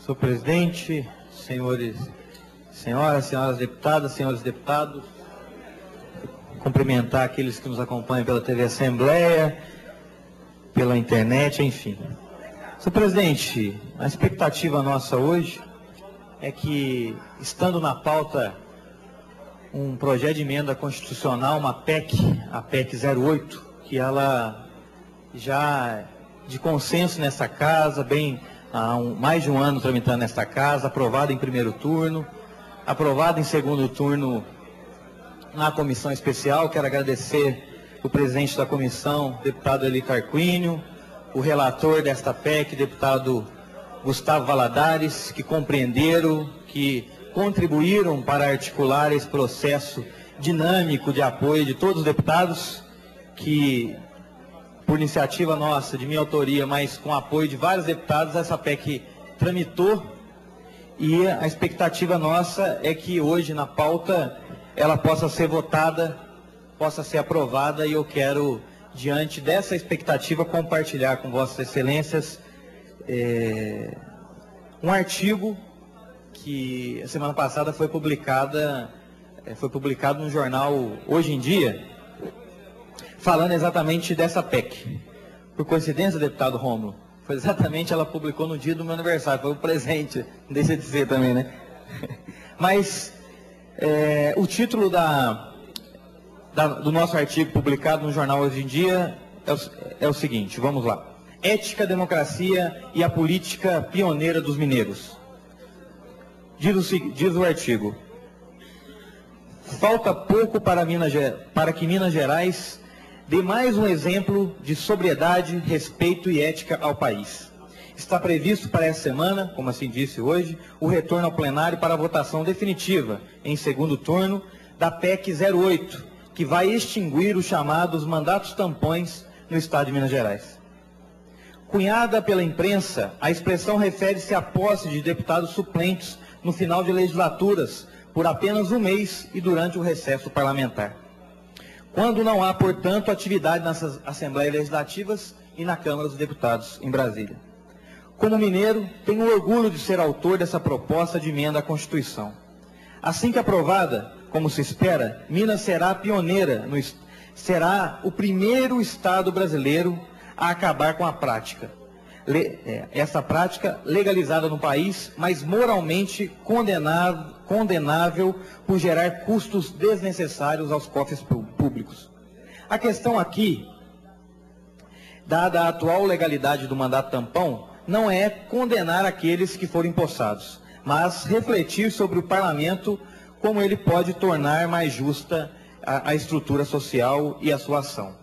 Senhor presidente, senhoras deputadas, senhores deputados, cumprimentar aqueles que nos acompanham pela TV Assembleia, pela internet, enfim. Senhor presidente, a expectativa nossa hoje é que, estando na pauta um projeto de emenda constitucional, uma PEC, a PEC 08, que ela já de consenso nessa casa, há mais de um ano tramitando nesta casa, aprovada em primeiro turno, aprovada em segundo turno na comissão especial. Quero agradecer o presidente da comissão, deputado Eli Tarquínio, o relator desta PEC, deputado Gustavo Valadares, que compreenderam, que contribuíram para articular esse processo dinâmico de apoio de todos os deputados, que, por iniciativa nossa, de minha autoria, mas com apoio de vários deputados, essa PEC tramitou, e a expectativa nossa é que hoje, na pauta, ela possa ser votada, possa ser aprovada, e eu quero, diante dessa expectativa, compartilhar com Vossas Excelências um artigo que a semana passada foi publicado no jornal Hoje em Dia, falando exatamente dessa PEC. Por coincidência, deputado Rômulo, foi exatamente, ela publicou no dia do meu aniversário, foi um presente, não deixa de ser também, né? Mas o título do nosso artigo publicado no jornal Hoje em Dia é o seguinte, vamos lá. Ética, democracia e a política pioneira dos mineiros. Diz o artigo: falta pouco para que Minas Gerais dê mais um exemplo de sobriedade, respeito e ética ao país. Está previsto para essa semana, como assim disse hoje, o retorno ao plenário para a votação definitiva, em segundo turno, da PEC 08, que vai extinguir os chamados mandatos tampões no estado de Minas Gerais. Cunhada pela imprensa, a expressão refere-se à posse de deputados suplentes no final de legislaturas, por apenas um mês e durante o recesso parlamentar, quando não há, portanto, atividade nas Assembleias Legislativas e na Câmara dos Deputados, em Brasília. Como mineiro, tenho orgulho de ser autor dessa proposta de emenda à Constituição. Assim que aprovada, como se espera, Minas será pioneira, será o primeiro estado brasileiro a acabar com a prática. Essa prática legalizada no país, mas moralmente condenável por gerar custos desnecessários aos cofres públicos. A questão aqui, dada a atual legalidade do mandato tampão, não é condenar aqueles que foram empossados, mas refletir sobre o parlamento, como ele pode tornar mais justa a estrutura social e a sua ação.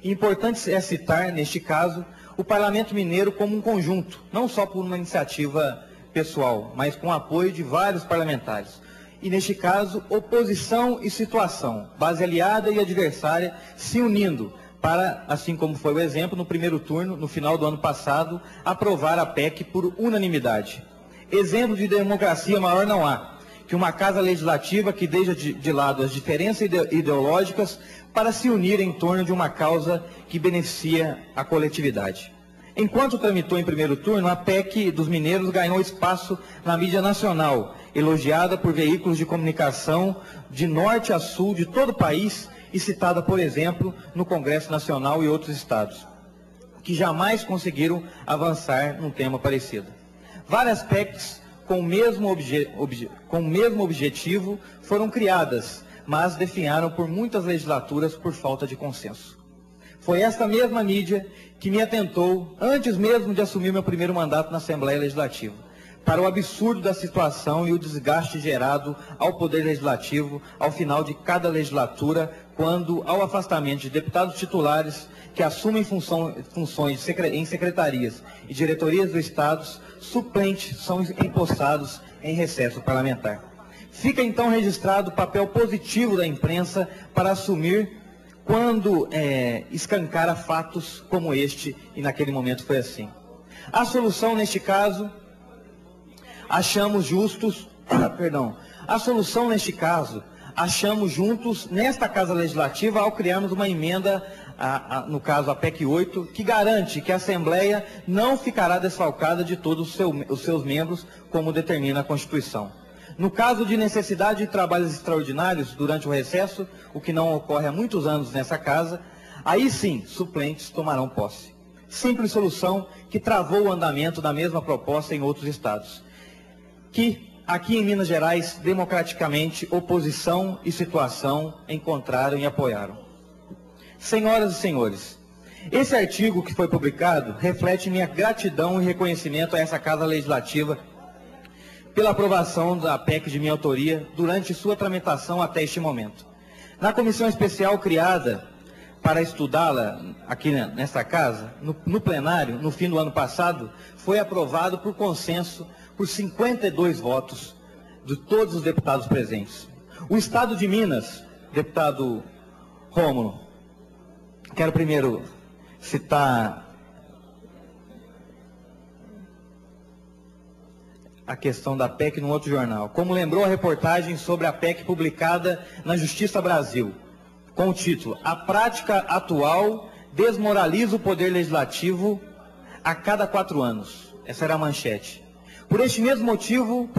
Importante é citar, neste caso, o Parlamento Mineiro como um conjunto, não só por uma iniciativa pessoal, mas com apoio de vários parlamentares. E, neste caso, oposição e situação, base aliada e adversária, se unindo para, assim como foi o exemplo, no primeiro turno, no final do ano passado, aprovar a PEC por unanimidade. Exemplo de democracia maior não há, que uma casa legislativa que deixa de lado as diferenças ideológicas para se unir em torno de uma causa que beneficia a coletividade. Enquanto tramitou em primeiro turno, a PEC dos mineiros ganhou espaço na mídia nacional, elogiada por veículos de comunicação de norte a sul de todo o país e citada, por exemplo, no Congresso Nacional e outros estados, que jamais conseguiram avançar num tema parecido. Várias PECs com o mesmo objetivo foram criadas, mas definharam por muitas legislaturas por falta de consenso. Foi esta mesma mídia que me atentou, antes mesmo de assumir meu primeiro mandato na Assembleia Legislativa, para o absurdo da situação e o desgaste gerado ao Poder Legislativo ao final de cada legislatura, quando, ao afastamento de deputados titulares que assumem funções em secretarias e diretorias do Estado, suplentes são empossados em recesso parlamentar. Fica então registrado o papel positivo da imprensa para assumir quando escancara fatos como este, e naquele momento foi assim. A solução neste caso, achamos juntos nesta Casa Legislativa ao criarmos uma emenda no caso a PEC 8, que garante que a Assembleia não ficará desfalcada de todos os seus membros, como determina a Constituição. No caso de necessidade de trabalhos extraordinários durante o recesso, o que não ocorre há muitos anos nessa casa, aí sim, suplentes tomarão posse. Simples solução que travou o andamento da mesma proposta em outros estados, que aqui em Minas Gerais, democraticamente, oposição e situação encontraram e apoiaram. Senhoras e senhores, esse artigo que foi publicado reflete minha gratidão e reconhecimento a essa Casa Legislativa pela aprovação da PEC de minha autoria durante sua tramitação até este momento. Na comissão especial criada para estudá-la aqui nesta casa, no plenário, no fim do ano passado, foi aprovado por consenso por 52 votos de todos os deputados presentes. O Estado de Minas, deputado Rômulo, quero primeiro citar a questão da PEC num outro jornal. Como lembrou a reportagem sobre a PEC publicada na Justiça Brasil, com o título "A prática atual desmoraliza o poder legislativo a cada 4 anos". Essa era a manchete. Por este mesmo motivo,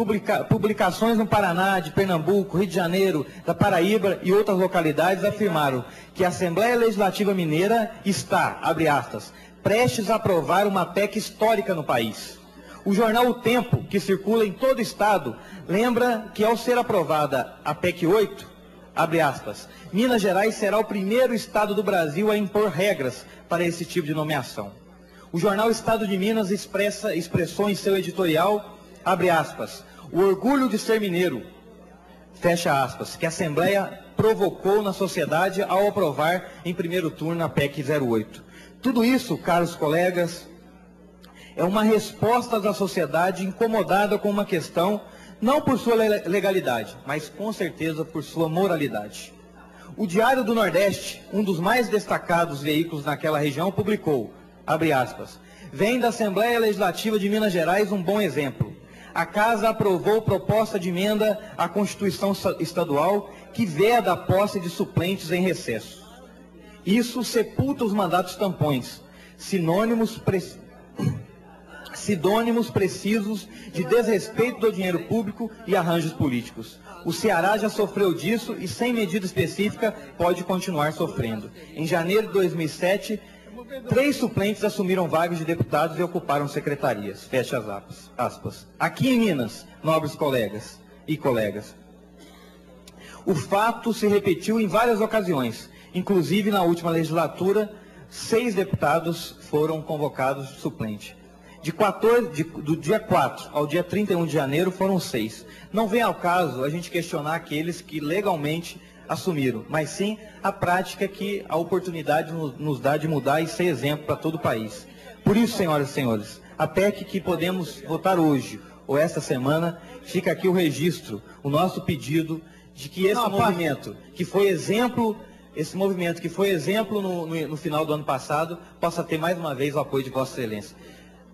publicações no Paraná, de Pernambuco, Rio de Janeiro, da Paraíba e outras localidades afirmaram que a Assembleia Legislativa Mineira está, abre aspas, prestes a aprovar uma PEC histórica no país. O jornal O Tempo, que circula em todo o estado, lembra que ao ser aprovada a PEC 8, abre aspas, Minas Gerais será o primeiro estado do Brasil a impor regras para esse tipo de nomeação. O jornal Estado de Minas expressou em seu editorial, abre aspas, o orgulho de ser mineiro, fecha aspas, que a Assembleia provocou na sociedade ao aprovar em primeiro turno a PEC 08. Tudo isso, caros colegas, é uma resposta da sociedade incomodada com uma questão, não por sua legalidade, mas com certeza por sua moralidade. O Diário do Nordeste, um dos mais destacados veículos naquela região, publicou, abre aspas, vem da Assembleia Legislativa de Minas Gerais um bom exemplo. A Casa aprovou proposta de emenda à Constituição Estadual que veda a posse de suplentes em recesso. Isso sepulta os mandatos tampões, sinônimos precisos de desrespeito do dinheiro público e arranjos políticos. O Ceará já sofreu disso e, sem medida específica, pode continuar sofrendo. Em janeiro de 2007, 3 suplentes assumiram vagas de deputados e ocuparam secretarias. Fecha as aspas. Aqui em Minas, nobres colegas e colegas, o fato se repetiu em várias ocasiões. Inclusive, na última legislatura, 6 deputados foram convocados de suplente. Do dia 4 ao dia 31 de janeiro foram 6. Não vem ao caso a gente questionar aqueles que legalmente assumiram, mas sim a prática que a oportunidade nos dá de mudar e ser exemplo para todo o país. Por isso, senhoras e senhores, a PEC que podemos votar hoje ou esta semana, fica aqui o registro, o nosso pedido de que esse movimento que foi exemplo no final do ano passado, possa ter mais uma vez o apoio de Vossa Excelência.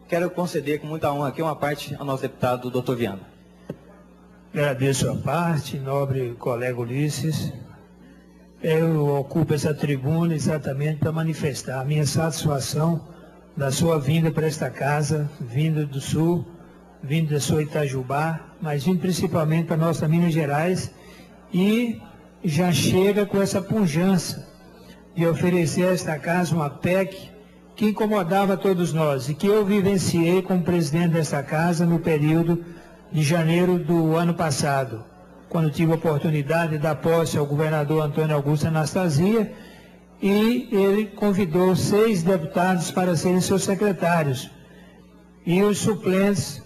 Quero conceder com muita honra aqui uma parte ao nosso deputado, doutor Viana. Agradeço a parte, nobre colega Ulisses. Eu ocupo essa tribuna exatamente para manifestar a minha satisfação da sua vinda para esta casa, vinda do Sul, vindo da sua Itajubá, mas vindo principalmente para a nossa Minas Gerais, e já chega com essa pujança de oferecer a esta casa uma PEC que incomodava todos nós e que eu vivenciei como presidente desta casa no período de janeiro do ano passado, quando tive a oportunidade de dar posse ao governador Antônio Augusto Anastasia, e ele convidou 6 deputados para serem seus secretários. E os suplentes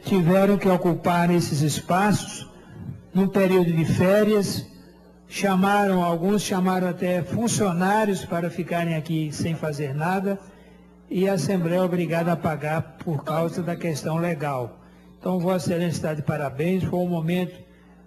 tiveram que ocupar esses espaços num período de férias. Alguns chamaram até funcionários para ficarem aqui sem fazer nada, e a Assembleia é obrigada a pagar por causa da questão legal. Então, Vossa Excelência está de parabéns, foi um momento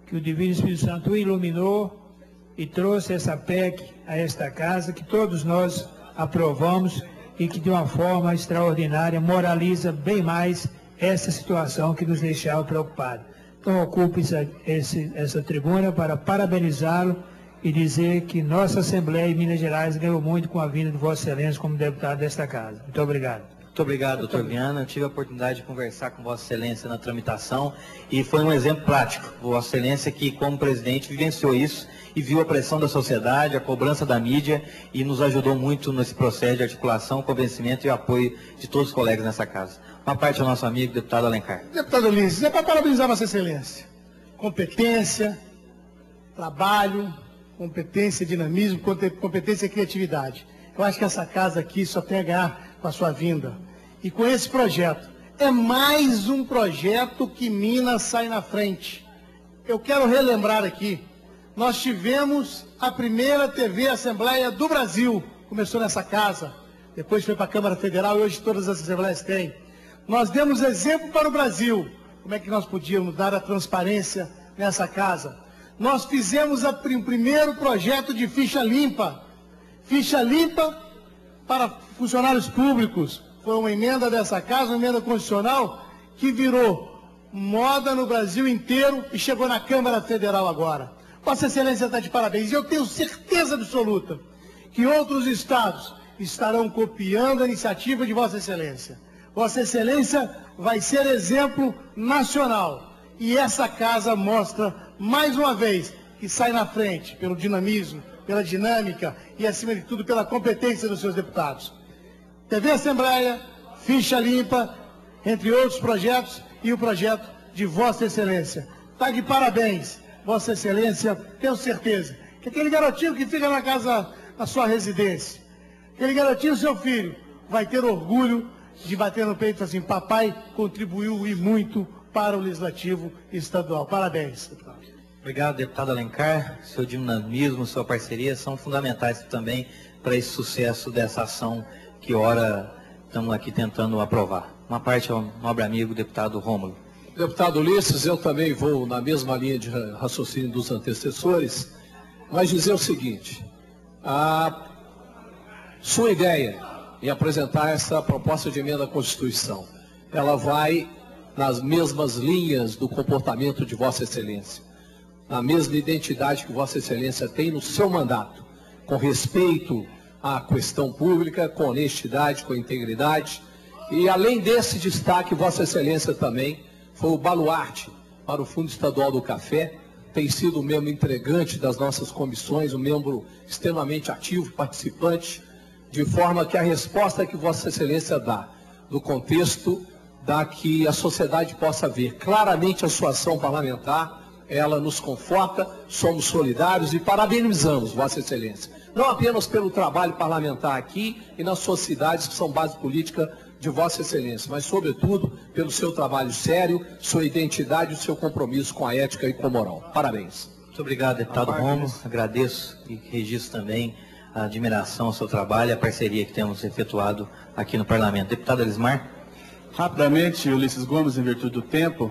que o Divino Espírito Santo o iluminou e trouxe essa PEC a esta casa, que todos nós aprovamos e que de uma forma extraordinária moraliza bem mais essa situação que nos deixava preocupados. Então, ocupo essa tribuna para parabenizá-lo e dizer que nossa Assembleia em Minas Gerais ganhou muito com a vinda de Vossa Excelência como deputado desta casa. Muito obrigado. Muito obrigado, doutor Viana. Eu tive a oportunidade de conversar com Vossa Excelência na tramitação e foi um exemplo prático. Vossa Excelência que, como presidente, vivenciou isso e viu a pressão da sociedade, a cobrança da mídia e nos ajudou muito nesse processo de articulação, convencimento e apoio de todos os colegas nessa casa. Uma parte ao nosso amigo, deputado Alencar. Deputado Ulisses, é para parabenizar Vossa Excelência. Competência, trabalho, competência, dinamismo, competência e criatividade. Eu acho que essa casa aqui só tem a ganhar com a sua vinda. E com esse projeto, é mais um projeto que Minas sai na frente. Eu quero relembrar aqui, nós tivemos a primeira TV Assembleia do Brasil, começou nessa casa, depois foi para a Câmara Federal e hoje todas as assembleias têm. Nós demos exemplo para o Brasil, como é que nós podíamos dar a transparência nessa casa. Nós fizemos o primeiro projeto de ficha limpa para funcionários públicos. Foi uma emenda dessa casa, uma emenda constitucional, que virou moda no Brasil inteiro e chegou na Câmara Federal agora. Vossa Excelência está de parabéns. E eu tenho certeza absoluta que outros estados estarão copiando a iniciativa de Vossa Excelência. Vossa Excelência vai ser exemplo nacional. E essa casa mostra, mais uma vez, que sai na frente pelo dinamismo, pela dinâmica e, acima de tudo, pela competência dos seus deputados. TV Assembleia, ficha limpa, entre outros projetos, e o projeto de Vossa Excelência. Está de parabéns, Vossa Excelência, tenho certeza que aquele garotinho que fica na casa, na sua residência, aquele garotinho, seu filho, vai ter orgulho de bater no peito assim, papai contribuiu e muito para o Legislativo Estadual. Parabéns, deputado. Obrigado, deputado Alencar. Seu dinamismo, sua parceria são fundamentais também para esse sucesso dessa ação que, ora, estamos aqui tentando aprovar. Uma parte ao nobre amigo, deputado Rômulo. Deputado Ulisses, eu também vou na mesma linha de raciocínio dos antecessores, mas dizer o seguinte, a sua ideia em apresentar essa proposta de emenda à Constituição, ela vai nas mesmas linhas do comportamento de Vossa Excelência, na mesma identidade que Vossa Excelência tem no seu mandato, com respeito à questão pública, com honestidade, com integridade. E além desse destaque, Vossa Excelência também foi o baluarte para o Fundo Estadual do Café, tem sido um membro entregante das nossas comissões, um membro extremamente ativo, participante, de forma que a resposta que Vossa Excelência dá no contexto da que a sociedade possa ver claramente a sua ação parlamentar, ela nos conforta, somos solidários e parabenizamos Vossa Excelência. Não apenas pelo trabalho parlamentar aqui e nas suas cidades que são base política de Vossa Excelência, mas sobretudo pelo seu trabalho sério, sua identidade e o seu compromisso com a ética e com a moral. Parabéns. Muito obrigado, deputado Rômulo. Agradeço e registro também a admiração ao seu trabalho e a parceria que temos efetuado aqui no Parlamento. Deputado Elismar. Rapidamente, Ulisses Gomes, em virtude do tempo,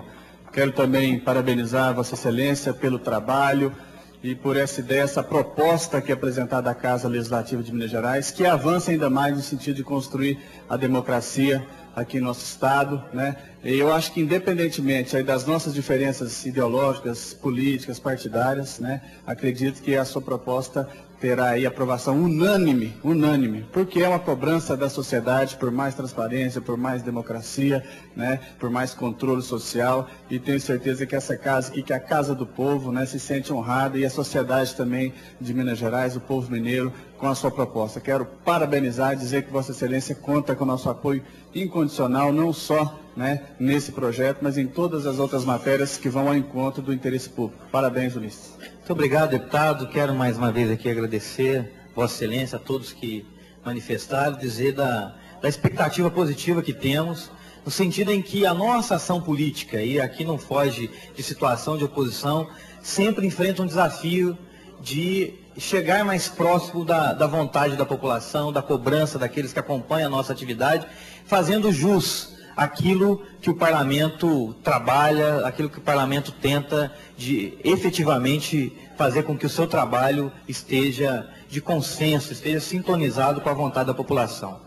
quero também parabenizar Vossa Excelência pelo trabalho e por essa ideia, essa proposta que é apresentada à Casa Legislativa de Minas Gerais, que avança ainda mais no sentido de construir a democracia aqui em nosso Estado, né? E eu acho que independentemente aí das nossas diferenças ideológicas, políticas, partidárias, né? Acredito que a sua proposta terá aí aprovação unânime, porque é uma cobrança da sociedade por mais transparência, por mais democracia, né, por mais controle social, e tenho certeza que essa casa aqui, que é a casa do povo, né, se sente honrada, e a sociedade também de Minas Gerais, o povo mineiro, com a sua proposta. Quero parabenizar e dizer que Vossa Excelência conta com o nosso apoio incondicional, não só, né, nesse projeto, mas em todas as outras matérias que vão ao encontro do interesse público. Parabéns, Ulisses. Muito obrigado, deputado. Quero mais uma vez aqui agradecer Vossa Excelência, a todos que manifestaram, dizer da expectativa positiva que temos, no sentido em que a nossa ação política, e aqui não foge de situação de oposição, sempre enfrenta um desafio de chegar mais próximo da vontade da população, da cobrança daqueles que acompanham a nossa atividade, fazendo jus aquilo que o Parlamento trabalha, aquilo que o Parlamento tenta de efetivamente fazer com que o seu trabalho esteja de consenso, esteja sintonizado com a vontade da população.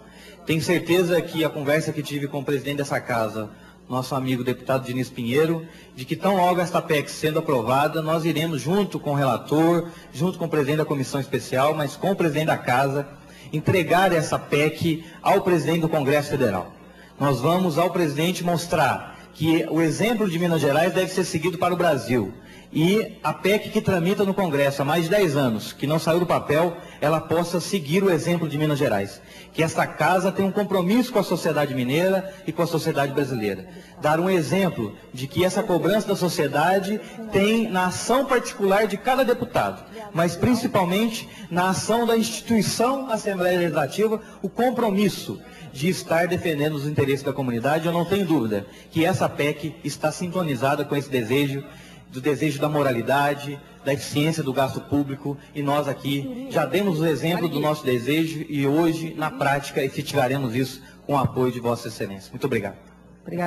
Tenho certeza que a conversa que tive com o presidente dessa casa nosso amigo deputado Diniz Pinheiro, de que tão logo esta PEC sendo aprovada, nós iremos, junto com o relator, junto com o presidente da comissão especial, mas com o presidente da casa, entregar essa PEC ao presidente do Congresso Federal. Nós vamos ao presidente mostrar que o exemplo de Minas Gerais deve ser seguido para o Brasil. E a PEC que tramita no Congresso há mais de 10 anos, que não saiu do papel, ela possa seguir o exemplo de Minas Gerais. Que esta casa tenha um compromisso com a sociedade mineira e com a sociedade brasileira. Dar um exemplo de que essa cobrança da sociedade tem na ação particular de cada deputado, mas principalmente na ação da instituição Assembleia Legislativa, o compromisso de estar defendendo os interesses da comunidade. Eu não tenho dúvida que essa PEC está sintonizada com esse desejo, do desejo da moralidade, da eficiência do gasto público, e nós aqui já demos o exemplo do nosso desejo e hoje, na prática, efetivaremos isso com o apoio de Vossa Excelência. Muito obrigado. Obrigada.